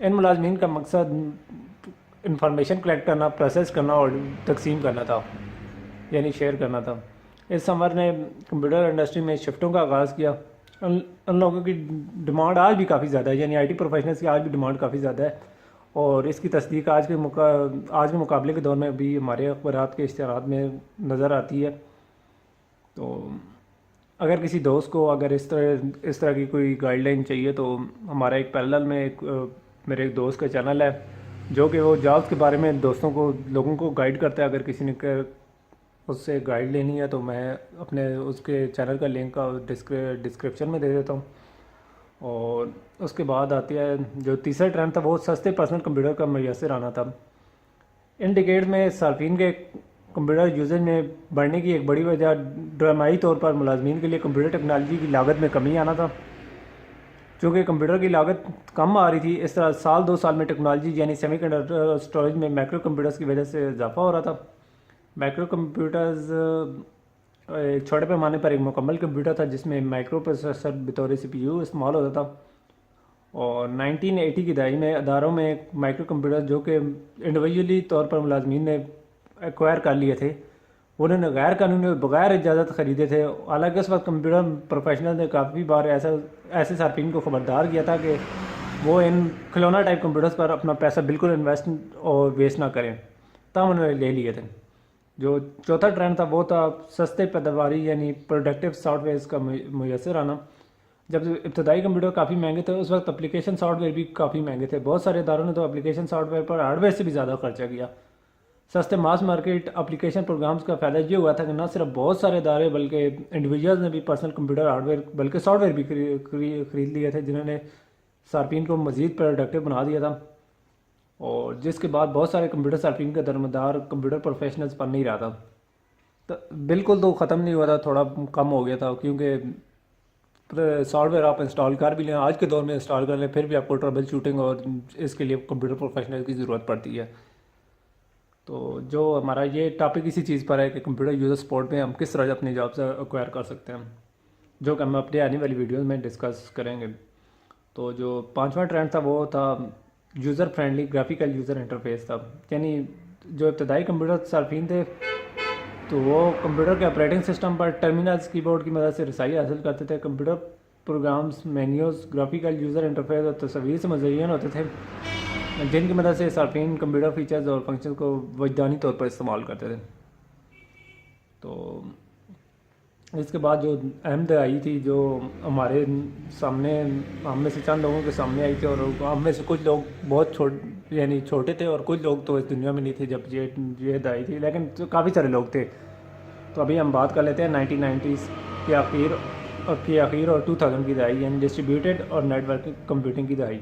ان ملازمین کا مقصد انفارمیشن کلیکٹ کرنا، پروسیس کرنا اور تقسیم کرنا تھا، یعنی شیئر کرنا تھا۔ اس سمر نے کمپیوٹر انڈسٹری میں شفٹوں کا آغاز کیا۔ ان لوگوں کی ڈیمانڈ آج بھی کافی زیادہ ہے، یعنی آئی ٹی پروفیشنلز کی آج بھی ڈیمانڈ کافی زیادہ ہے، اور اس کی تصدیق آج کے مقابلے کے دور میں بھی ہمارے اخبارات کے اشتہارات میں نظر آتی ہے۔ تو اگر کسی دوست کو اگر اس طرح کی کوئی گائیڈ لائن چاہیے تو ہمارا ایک پیرلل میں میرے ایک دوست کا چینل ہے جو کہ وہ جابس کے بارے میں لوگوں کو گائیڈ کرتا ہے۔ اگر کسی نے اس سے گائیڈ لینی ہے تو میں اپنے اس کے چینل کا لنک ڈسکرپشن میں دے دیتا ہوں۔ اور اس کے بعد آتی ہے جو تیسرا ٹرینڈ تھا، وہ سستے پرسنل کمپیوٹر کا میسر آنا تھا۔ ان ڈیکیڈ میں صارفین کے کمپیوٹر یوزر میں بڑھنے کی ایک بڑی وجہ ڈرامائی طور پر ملازمین کے لیے کمپیوٹر ٹیکنالوجی کی لاگت میں کمی آنا تھا۔ چونکہ کمپیوٹر کی لاگت کم آ رہی تھی، اس طرح سال 2 سال میں ٹیکنالوجی یعنی سیمی کنڈکٹر اسٹوریج میں مائکرو کمپیوٹرز کی وجہ سے اضافہ ہو رہا تھا۔ مائکرو کمپیوٹرز ایک چھوٹے پیمانے پر ایک مکمل کمپیوٹر تھا جس میں مائکرو پروسیسر بطور سی پی یو استعمال ہوتا تھا، اور 1980 کی دہائی میں اداروں میں مائکرو کمپیوٹر جو کہ انڈیویجولی طور پر ملازمین نے ایکوائر کر لیے تھے، انہوں نے غیر قانونی بغیر اجازت خریدے تھے۔ حالانکہ اس وقت کمپیوٹر پروفیشنل نے کافی بار ایسے صارفین کو خبردار کیا تھا کہ وہ ان کھلونا ٹائپ کمپیوٹرز پر اپنا پیسہ بالکل انویسٹ اور ویسٹ نہ کریں، تاہم انہوں نے لے لیے تھے۔ جو چوتھا ٹرینڈ تھا وہ تھا سستے پیداواری یعنی پروڈکٹیو سافٹ ویئرز کا میسر آنا۔ جب ابتدائی کمپیوٹر کافی مہنگے تھے اس وقت اپلیکیشن سافٹ ویئر بھی کافی مہنگے تھے۔ بہت سارے اداروں نے تو application soft where per hard where سے بھی زیادہ خرچہ کیا۔ سستے ماس مارکیٹ اپلیکیشن پروگرامز کا فائدہ یہ ہوا تھا کہ نہ صرف بہت سارے ادارے بلکہ انڈیویجولز نے بھی پرسنل کمپیوٹر ہارڈ ویئر بلکہ سافٹ ویئر بھی خرید لیے تھے، جنہوں نے صارفین کو مزید پروڈکٹیو بنا دیا تھا، اور جس کے بعد بہت سارے کمپیوٹر صارفین کا درمدار کمپیوٹر پروفیشنلز پر نہیں رہا تھا۔ تو بالکل تو ختم نہیں ہوا تھا، تھوڑا کم ہو گیا تھا، کیونکہ سافٹ ویئر آپ انسٹال کر بھی لیں، آج کے دور میں انسٹال کر لیں، پھر بھی آپ کو ٹربل شوٹنگ اور اس کے لیے کمپیوٹر پروفیشنل کی ضرورت پڑتی ہے۔ تو جو ہمارا یہ ٹاپک اسی چیز پر ہے کہ کمپیوٹر یوزر سپورٹ میں ہم کس طرح اپنی جاب سے ایکوائر کر سکتے ہیں، جو کہ ہم اپنے آنے والی ویڈیوز میں ڈسکس کریں گے۔ تو جو پانچواں ٹرینڈ تھا وہ تھا user friendly graphical user interface تھا، یعنی جو ابتدائی کمپیوٹر صارفین تھے تو وہ کمپیوٹر کے آپریٹنگ سسٹم پر ٹرمینلز کی بورڈ کی مدد سے رسائی حاصل کرتے تھے۔ Computer programs, menus, graphical user interface اور تصاویر سے مزین ہوتے تھے، جن کی مدد سے صارفین کمپیوٹر فیچرز اور فنکشن کو وجدانی طور پر استعمال کرتے تھے۔ تو اس کے بعد جو اہم دہائی تھی جو ہمارے سامنے، ہم میں سے چند لوگوں کے سامنے آئی تھی، اور ہم میں سے کچھ لوگ بہت چھوٹے تھے اور کچھ لوگ تو اس دنیا میں نہیں تھے جب یہ دہائی تھی، لیکن کافی سارے لوگ تھے۔ تو ابھی ہم بات کر لیتے ہیں 1990s کے اخیر اور 2000 کی دہائی، یعنی ڈسٹریبیوٹیڈ اور نیٹ ورک کمپیوٹنگ کی دہائی۔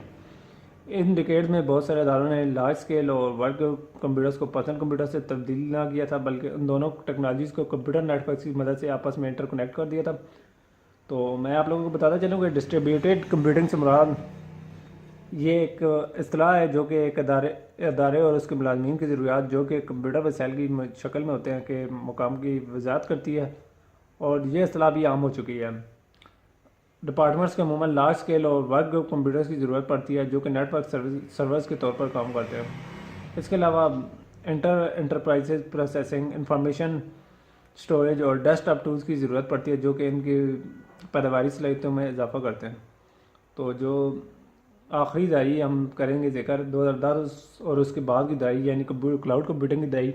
ان ڈیکیڈ میں بہت سارے اداروں نے لارج اسکیل اور ورک کمپیوٹرز کو پرسنل کمپیوٹر سے تبدیل نہ کیا تھا، بلکہ ان دونوں ٹیکنالوجیز کو کمپیوٹر نیٹ ورک کی مدد سے آپس میں انٹر کنیکٹ کر دیا تھا۔ تو میں آپ لوگوں کو بتاتا چلوں کہ ڈسٹریبیوٹیڈ کمپیوٹنگ سے مراد یہ ایک اصطلاح ہے جو کہ ایک ادارے اور اس کے ملازمین کی ضروریات جو کہ کمپیوٹر وسائل کی شکل میں ہوتے ہیں کے مقام کی وضاحت کرتی ہے، اور یہ اصطلاح بھی عام ہو چکی ہے۔ ڈپارٹمنٹس کے عموماً لارج اسکیل اور ورک گروپ کمپیوٹرز کی ضرورت پڑتی ہے جو کہ نیٹ ورک سرورز کے طور پر کام کرتے ہیں۔ اس کے علاوہ انٹرپرائز پروسیسنگ، انفارمیشن اسٹوریج اور ڈیسک ٹاپ ٹولز کی ضرورت پڑتی ہے جو کہ ان کی پیداواری صلاحیتوں میں اضافہ کرتے ہیں۔ تو جو آخری دہائی ہم کریں گے ذکر 2010 اور اس کے بعد کی دہائی یعنی کلاؤڈ کمپیوٹنگ کی دہائی،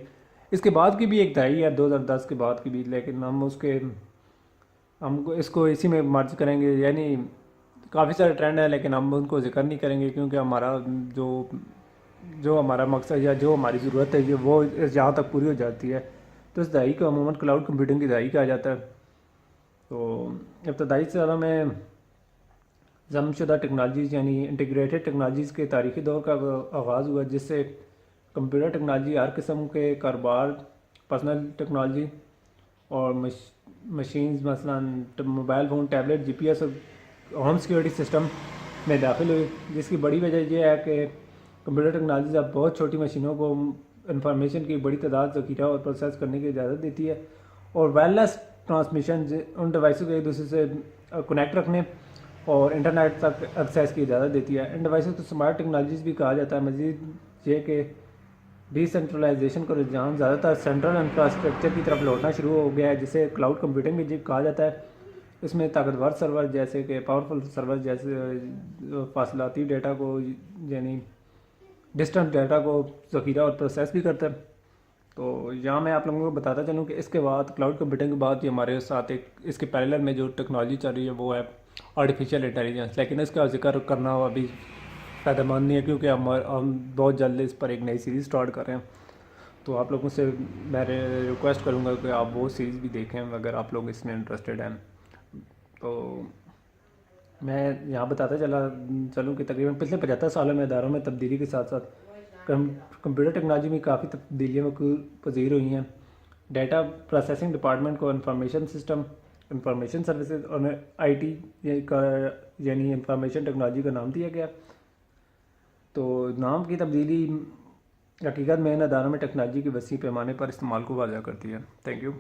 اس کے بعد کی بھی ایک دہائی ہے 2010 کے بعد کی بھی، لیکن ہم اس کو اسی میں مرج کریں گے، یعنی کافی سارے ٹرینڈ ہیں لیکن ہم ان کو ذکر نہیں کریں گے کیونکہ ہمارا جو ہمارا مقصد یا جو ہماری ضرورت ہے وہ جہاں تک پوری ہو جاتی ہے۔ تو اس دہائی کو عموماً کلاؤڈ کمپیوٹنگ کی دہائی کہا جاتا ہے۔ تو ابتدائی سالوں میں ضم شدہ ٹیکنالوجیز یعنی انٹیگریٹڈ ٹیکنالوجیز کے تاریخی دور کا آغاز ہوا، جس سے کمپیوٹر ٹیکنالوجی ہر قسم کے کاروبار، پرسنل ٹیکنالوجی اور مشینز مثلا موبائل فون، ٹیبلٹ، جی پی ایس اور ہوم سیکیورٹی سسٹم میں داخل ہوئی، جس کی بڑی وجہ یہ ہے کہ کمپیوٹر ٹیکنالوجیز اب بہت چھوٹی مشینوں کو انفارمیشن کی بڑی تعداد ذخیرہ اور پروسیس کرنے کی اجازت دیتی ہے، اور وائرلیس ٹرانسمیشن ان ڈیوائسوں کو ایک دوسرے سے کنیکٹ رکھنے اور انٹرنیٹ تک ایکسیس کی اجازت دیتی ہے. ان ڈیوائسز کو اسمارٹ ٹیکنالوجیز بھی کہا جاتا ہے. مزید یہ کہ ڈی سینٹرلائزیشن کا رجحان زیادہ تر سینٹرل انفراسٹرکچر کی طرف لوٹنا شروع ہو گیا ہے, جسے کلاؤڈ کمپیوٹنگ بھی کہا جاتا ہے. اس میں طاقتور سرور جیسے کہ پاورفل سرور جیسے فاصلاتی ڈیٹا کو یعنی ڈسٹنٹ ڈیٹا کو ذخیرہ اور پروسیس بھی کرتا ہے. تو یہاں میں آپ لوگوں کو بتاتا چلوں کہ اس کے بعد کلاؤڈ کمپیوٹنگ کے بعد یہ ہمارے ساتھ ایک اس کے پیرلل میں جو ٹیکنالوجی چل رہی ہے وہ ہے آرٹیفیشیل انٹیلیجنس. لیکن اس کا ذکر کرنا ابھی فائدہ مند نہیں ہے, کیونکہ ہم بہت جلد اس پر ایک نئی سیریز سٹارٹ کر رہے ہیں. تو آپ لوگوں سے میں ریکویسٹ کروں گا کہ آپ وہ سیریز بھی دیکھیں اگر آپ لوگ اس میں انٹرسٹڈ ہیں. تو میں یہاں بتاتا چلوں کہ تقریباً پچھلے 75 سالوں میں اداروں میں تبدیلی کے ساتھ ساتھ کمپیوٹر ٹیکنالوجی میں کافی تبدیلیاں پذیر ہوئی ہیں. ڈیٹا پروسیسنگ ڈپارٹمنٹ کو انفارمیشن سسٹم, انفارمیشن سروسز اور آئی ٹی یعنی انفارمیشن ٹیکنالوجی کا نام دیا گیا. تو نام کی تبدیلی حقیقت میں ان اداروں میں ٹیکنالوجی کے وسیع پیمانے پر استعمال کو واضح کرتی ہے. Thank you.